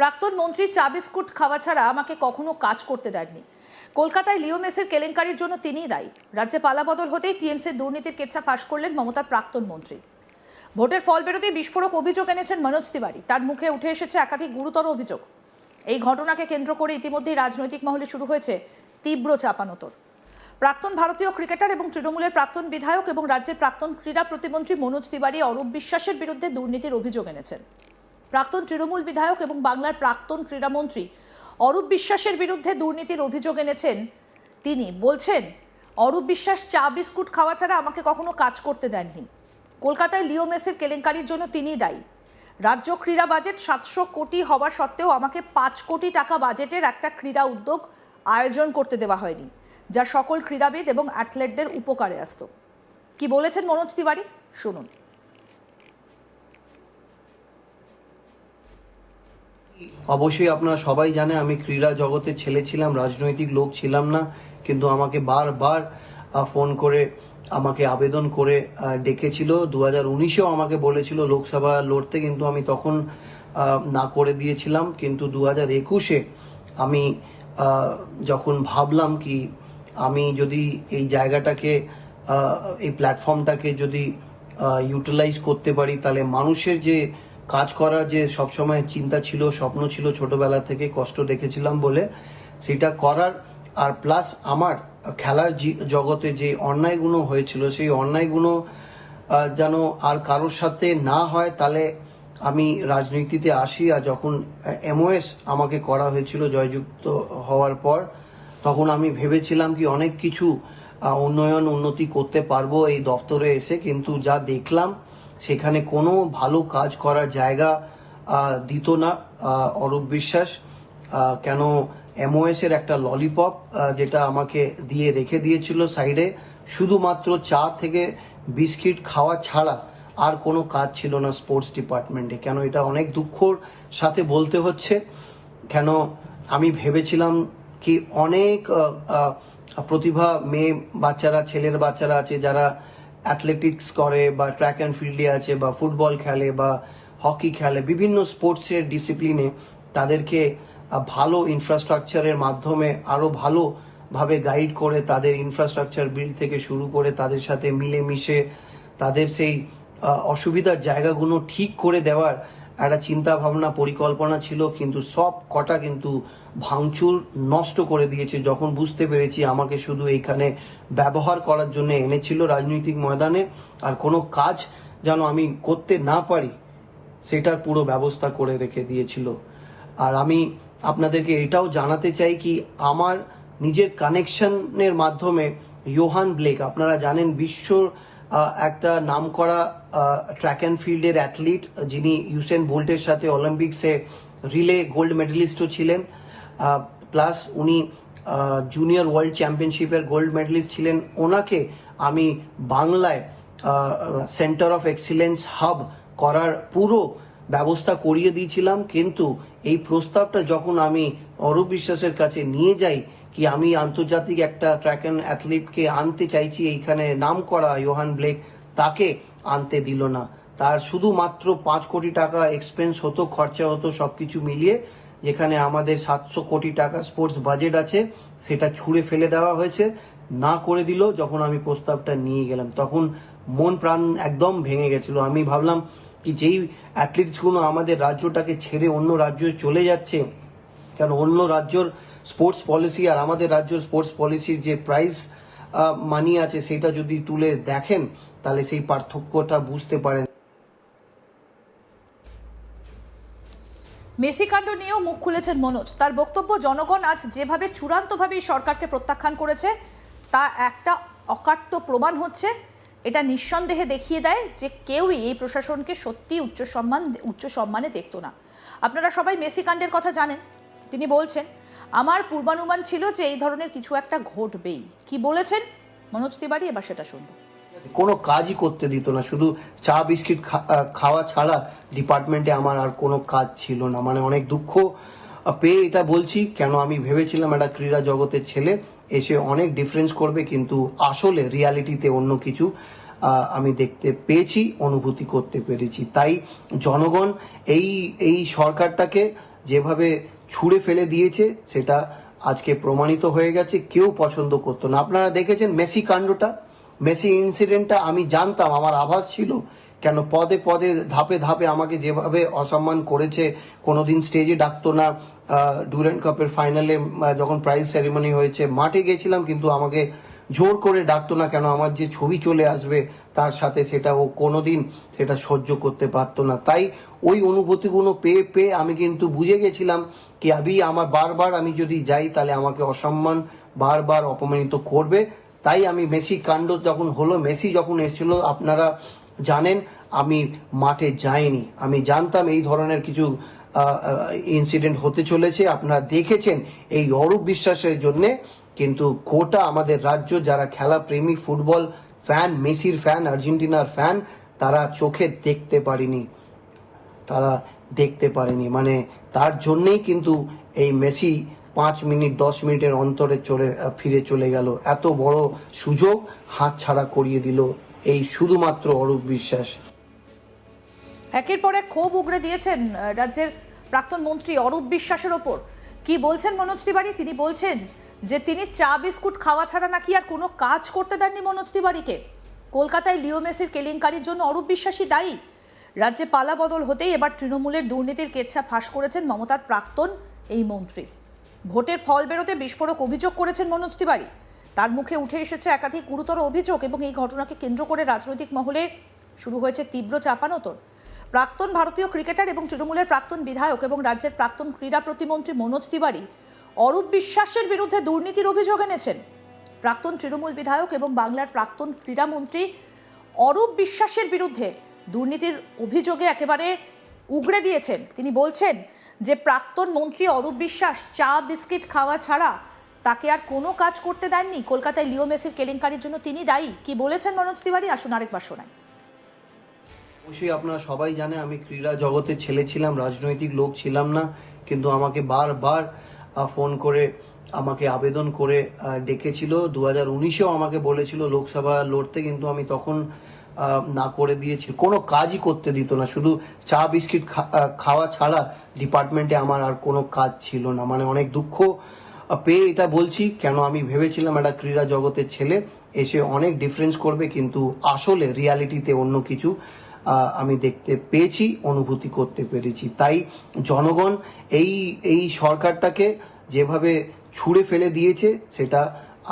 প্রাক্তন মন্ত্রী চা বিস্কুট খাওয়া ছাড়া আমাকে কখনো কাজ করতে দেননি। কলকাতায় লিও মেসির কেলেঙ্কারির জন্য তিনিই দায়ী। রাজ্যে পালাবদল হতেই টিএমসির দুর্নীতির কেচ্ছা ফাঁস করলেন মমতার প্রাক্তন মন্ত্রী। ভোটের ফল বেরোতেই বিস্ফোরক অভিযোগ এনেছেন মনোজ তিওয়ারি। তার মুখে উঠে এসেছে একাধিক গুরুতর অভিযোগ। এই ঘটনাকে কেন্দ্র করে ইতিমধ্যেই রাজনৈতিক মহলে শুরু হয়েছে তীব্র চাপানোতর। প্রাক্তন ভারতীয় ক্রিকেটার এবং তৃণমূলের প্রাক্তন বিধায়ক এবং রাজ্যের প্রাক্তন ক্রীড়া প্রতিমন্ত্রী মনোজ তিওয়ারি অরূপ বিশ্বাসের বিরুদ্ধে দুর্নীতির অভিযোগ এনেছেন। প্রাক্তন তৃণমূল বিধায়ক এবং বাংলার প্রাক্তন ক্রীড়ামন্ত্রী অরূপ বিশ্বাসের বিরুদ্ধে দুর্নীতির অভিযোগ এনেছেন তিনি। বলছেন, অরূপ বিশ্বাস চা বিস্কুট খাওয়া ছাড়া আমাকে কখনো কাজ করতে দেননি। কলকাতায় লিও মেসির কেলেঙ্কারির জন্য তিনিই দায়ী। রাজ্য ক্রীড়া বাজেট 700 কোটি হওয়া সত্ত্বেও আমাকে 5 কোটি টাকা বাজেটের একটা ক্রীড়া উদ্যোগ আয়োজন করতে দেওয়া হয়নি, যা সকল ক্রীড়াবিদ এবং অ্যাথলেটদের উপকারে আসত। কি বলেছেন মনোজ তিওয়ারি, শুনুন। অবশ্যই আপনারা সবাই জানেন আমি ক্রীড়া জগতের ছেলে ছিলাম, রাজনৈতিক লোক ছিলাম না, কিন্তু আমাকে বারবার ফোন করে আমাকে আবেদন করে ডেকেছিল। 2019-এও আমাকে বলেছিল লোকসভা লড়তে, কিন্তু আমি তখন না করে দিয়েছিলাম। কিন্তু 2021-এ আমি যখন ভাবলাম কি আমি যদি এই জায়গাটাকে এই প্ল্যাটফর্মটাকে যদি ইউটিলাইজ করতে পারি, তাহলে মানুষের যে কাজ করার যে সবসময় চিন্তা ছিল, স্বপ্ন ছিল, ছোটবেলা থেকে কষ্ট দেখেছিলাম বলে সেটা করার, আর প্লাস আমার খেলার জগতে যে অন্যায়গুলো হয়েছিল সেই অন্যায়গুলো যেন আর কারোর সাথে না হয়, তাহলে আমি রাজনীতিতে আসি। আর যখন এমওএস আমাকে করা হয়েছিল জয়যুক্ত হওয়ার পর, তখন আমি ভেবেছিলাম কি অনেক কিছু উন্নতি করতে পারবো এই দফতরে এসে, কিন্তু যা দেখলাম সেখানে কোনো ভালো কাজ করার জায়গা দিত না অরূপ বিশ্বাস। কেন এমওএস এর একটা ললিপপ যেটা আমাকে দিয়ে রেখে দিয়েছিল সাইডে, শুধুমাত্র চা থেকে বিস্কিট খাওয়া ছাড়া আর কোনো কাজ ছিল না স্পোর্টস ডিপার্টমেন্টে। কেন এটা অনেক দুঃখর সাথে বলতে হচ্ছে, কেন আমি ভেবেছিলাম কি অনেক প্রতিভা মেয়ে বাচ্চারা, ছেলের বাচ্চারা আছে যারা অ্যাথলেটিক্স করে বা ট্র্যাক অ্যান্ড ফিল্ডে আছে বা ফুটবল খেলে বা হকি খেলে, বিভিন্ন স্পোর্টসের ডিসিপ্লিনে তাদেরকে ভালো ইনফ্রাস্ট্রাকচারের মাধ্যমে আরো ভালোভাবে গাইড করে তাদের ইনফ্রাস্ট্রাকচার বিল্ড থেকে শুরু করে তাদের সাথে মিলেমিশে তাদের সেই অসুবিধার জায়গাগুলো ঠিক করে দেওয়ার একটা চিন্তা ভাবনা পরিকল্পনা ছিল, কিন্তু সব কটা কিন্তু ভাঙচুর নষ্ট করে দিয়েছে যখন বুঝতে পেরেছি আমাকে শুধু এইখানে ব্যবহার করার জন্য এনেছিল রাজনৈতিক ময়দানে, আর কোনো কাজ যেন আমি করতে না পারি সেটার পুরো ব্যবস্থা করে রেখে দিয়েছিল। আর আমি আপনাদেরকে এটাও জানাতে চাই কি আমার নিজের কানেকশনের মাধ্যমে ইয়োহান ব্লেক, আপনারা জানেন বিশ্বর একটা নামকরা ট্র্যাক অ্যান্ড ফিল্ডের অ্যাথলিট, যিনি ইউসেন বোল্টের সাথে অলিম্পিক্সে রিলে গোল্ড মেডেলিস্টও ছিলেন, প্লাস উনি জুনিয়র ওয়ার্ল্ড চ্যাম্পিয়নশিপের গোল্ড মেডেলিস্ট ছিলেন। ওনাকে আমি বাংলায় সেন্টার অফ এক্সিলেন্স হাব করার পুরো ব্যবস্থা করিয়ে দিয়েছিলাম, কিন্তু এই প্রস্তাবটা যখন আমি অরূপ বিশ্বাসের কাছে নিয়ে যাই কি আমি আন্তর্জাতিক একটা ট্র্যাক অ্যান্ড অ্যাথলিটকে আনতে চাইছি এইখানে নাম করা ইয়োহান ব্লেক, তাকে আনতে দিল না। তার শুধুমাত্র 5 কোটি টাকা এক্সপেন্স হতো, খরচা হতো সবকিছু মিলিয়ে, যেখানে আমাদের 700 কোটি টাকা স্পোর্টস বাজেট আছে সেটা ছুঁড়ে ফেলে দেওয়া হয়েছে, না করে দিল। যখন আমি প্রস্তাবটা নিয়ে গেলাম তখন মন প্রাণ একদম ভেঙে গেছিল। আমি ভাবলাম কি যেই অ্যাথলিটসগুলো আমাদের রাজ্যটাকে ছেড়ে অন্য রাজ্যে চলে যাচ্ছে, কারণ অন্য রাজ্যর স্পোর্টস পলিসি আর আমাদের রাজ্যের স্পোর্টস পলিসির যে প্রাইজ মানি আছে সেটা যদি তুলে দেখেন তাহলে সেই পার্থক্যটা বুঝতে পারেন। মেসি কাণ্ড নিয়েও মুখ খুলেছেন মনোজ। তার বক্তব্য, জনগণ আজ যেভাবে চূড়ান্তভাবে সরকারকে প্রত্যাখ্যান করেছে তা একটা অকাট্য প্রমাণ হচ্ছে। এটা নিঃসন্দেহে দেখিয়ে দেয় যে কেউই এই প্রশাসনকে সত্যি উচ্চ সম্মানে দেখতো না। আপনারা সবাই মেসি কাণ্ডের কথা জানেন। তিনি বলছেন, আমার পূর্বানুমান ছিল যে এই ধরনের কিছু একটা ঘটবেই। কি বলেছেন মনোজ তিওয়ারি, এবার সেটা শুনবো। কোনো কাজই করতে দিত না, শুধু চা বিস্কিট খাওয়া ছাড়া ডিপার্টমেন্টে আমার আর কোনো কাজ ছিল না। মানে অনেক দুঃখ পেয়ে এটা বলছি, কেন আমি ভেবেছিলাম একটা ক্রীড়া জগতের ছেলে এসে অনেক ডিফারেন্স করবে, কিন্তু আসলে রিয়ালিটিতে অন্য কিছু আমি দেখতে পেয়েছি, অনুভূতি করতে পেরেছি। তাই জনগণ এই সরকারটাকে যেভাবে ছুঁড়ে ফেলে দিয়েছে সেটা আজকে প্রমাণিত হয়ে গেছে। কেউ পছন্দ করতো না। আপনারা দেখেছেন মেসি কাণ্ডটা, মেসি ইনসিডেন্টটা আমি জানতাম, আমার আভাস ছিল, কেন পদে পদে ধাপে ধাপে আমাকে যেভাবে অসম্মান করেছে, কোনোদিন স্টেজে ডাকতো না। ডুরেন্ট কাপের ফাইনালে যখন প্রাইজ সেরিমনি হয়েছে মাঠে গেছিলাম, কিন্তু আমাকে জোর করে ডাকতো না, কেন আমার যে ছবি চলে আসবে তার সাথে, সেটা ও কোনোদিন সেটা সহ্য করতে পারতো না। তাই ওই অনুভূতিগুলো পেয়ে পেয়ে আমি কিন্তু বুঝে গেছিলাম কি আমার বারবার আমি যদি যাই তাহলে আমাকে অসম্মান বারবার অপমানিত করবে। তাই আমি মেসি কাণ্ড যখন হলো, মেসি যখন এসেছিল, আপনারা জানেন আমি মাঠে যাইনি। আমি জানতাম এই ধরনের কিছু ইনসিডেন্ট হতে চলেছে। আপনারা দেখেছেন এই অরূপ বিশ্বাসের জন্য কিন্তু গোটা আমাদের রাজ্য যারা খেলা প্রেমী, ফুটবল ফ্যান, মেসির ফ্যান, আর্জেন্টিনার ফ্যান, তারা চোখে দেখতে পারেনি, তারা দেখতে পারেনি। মানে তার জন্যেই কিন্তু এই মেসি 5 মিনিট 10 মিনিটের অন্তরে ফিরে চলে গেল। এত বড় সুযোগ হাতছাড়া করিয়ে দিল এই শুধুমাত্র অরূপ বিশ্বাস। একের পর এক ক্ষোভ উগড়ে দিয়েছেন রাজ্যের প্রাক্তন মন্ত্রী অরূপ বিশ্বাসের ওপর। কি বলছেন মনোজ তিওয়ারি? তিনি বলছেন যে তিনি চা বিস্কুট খাওয়া ছাড়া নাকি আর কোনো কাজ করতে দেননি মনোজ তিওয়ারিকে। কলকাতায় লিও মেসির কেলেঙ্কারির জন্য অরূপ বিশ্বাসই দায়ী। রাজ্যে পালা বদল হতেই এবার তৃণমূলের দুর্নীতির কেচ্ছা ফাঁস করেছেন মমতার প্রাক্তন এই মন্ত্রী। ভোটের ফল বেরোতে বিস্ফোরক অভিযোগ করেছেন মনোজ তিওয়ারি। তার মুখে উঠে এসেছে একাধিক গুরুতর অভিযোগ এবং এই ঘটনাকে কেন্দ্র করে রাজনৈতিক মহলে শুরু হয়েছে তীব্র চাপানোতর। প্রাক্তন ভারতীয় ক্রিকেটার এবং তৃণমূলের প্রাক্তন বিধায়ক এবং রাজ্যের প্রাক্তন ক্রীড়া প্রতিমন্ত্রী মনোজ তিওয়ারি অরূপ বিশ্বাসের বিরুদ্ধে দুর্নীতির অভিযোগ এনেছেন। প্রাক্তন তৃণমূল বিধায়ক এবং বাংলার প্রাক্তন ক্রীড়ামন্ত্রী অরূপ বিশ্বাসের বিরুদ্ধে দুর্নীতির অভিযোগে একেবারে উগড়ে দিয়েছেন। তিনি বলছেন যে প্রাক্তন মন্ত্রী অরূপ বিশ্বাস চা বিস্কিট খাওয়া ছাড়া তাকে আর কোনো কাজ করতে দেননি। কলকাতায় লিও মেসির কেলেঙ্কারির জন্য তিনি দায়ী। কি বলেছেন মনোজ তিওয়ারি? আসুন আরেকবার শোনায়। অবশ্যই আপনারা সবাই জানেন আমি ক্রীড়া জগতের ছেলে ছিলাম, রাজনৈতিক লোক ছিলাম না, কিন্তু আমাকে বারবার ফোন করে আমাকে আবেদন করে ডেকেছিল। 2019-এও আমাকে বলেছিল লোকসভা লড়তে, কিন্তু আমি তখন না করে দিয়েছি। কোনো কাজই করতে দিত না, শুধু চা বিস্কিট খাওয়া ছাড়া ডিপার্টমেন্টে আমার আর কোনো কাজ ছিল না। মানে অনেক দুঃখ পেয়ে এটা বলছি, কেন আমি ভেবেছিলাম একটা ক্রীড়া জগতের ছেলে এসে অনেক ডিফারেন্স করবে, কিন্তু আসলে রিয়ালিটিতে অন্য কিছু আমি দেখতে পেয়েছি, অনুভূতি করতে পেরেছি। তাই জনগণ এই সরকারটাকে যেভাবে ছুঁড়ে ফেলে দিয়েছে সেটা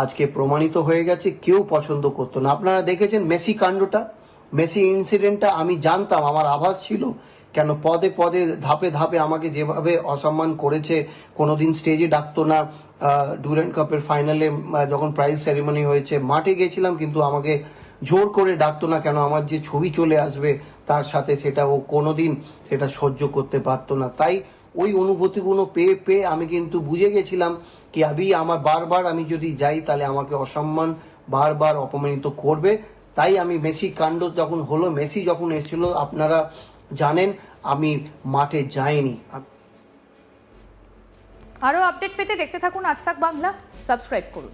আজকে প্রমাণিত হয়ে গেছে। কেউ পছন্দ করতো না। আপনারা দেখেছেন মেসি কাণ্ডটা, মেসি ইনসিডেন্টটা আমি জানতাম, আমার আভাস ছিল, কেন পদে পদে ধাপে ধাপে আমাকে যেভাবে অসম্মান করেছে, কোনোদিন স্টেজে ডাকতো না। ডুরেন্ট কাপের ফাইনালে যখন প্রাইজ সেরিমনি হয়েছে মাঠে গেছিলাম, কিন্তু আমাকে জোর করে ডাকতো না, কেন আমার যে ছবি চলে আসবে তার সাথে, সেটা ও কোনোদিন সেটা সহ্য করতে পারতো না। তাই ওই অনুভূতিগুলো পেয়ে পেয়ে আমি কিন্তু বুঝে গেছিলাম কি আমার বারবার আমি যদি যাই তাহলে আমাকে অসম্মান বারবার অপমানিত করবে। তাই আমি মেসি কাণ্ড যখন হলো, মেসি যখন এসেছিল, আপনারা জানেন আমি মাঠে যাইনি। আরও আপডেট পেতে দেখতে থাকুন আজ তাক বাংলা, সাবস্ক্রাইব করুন।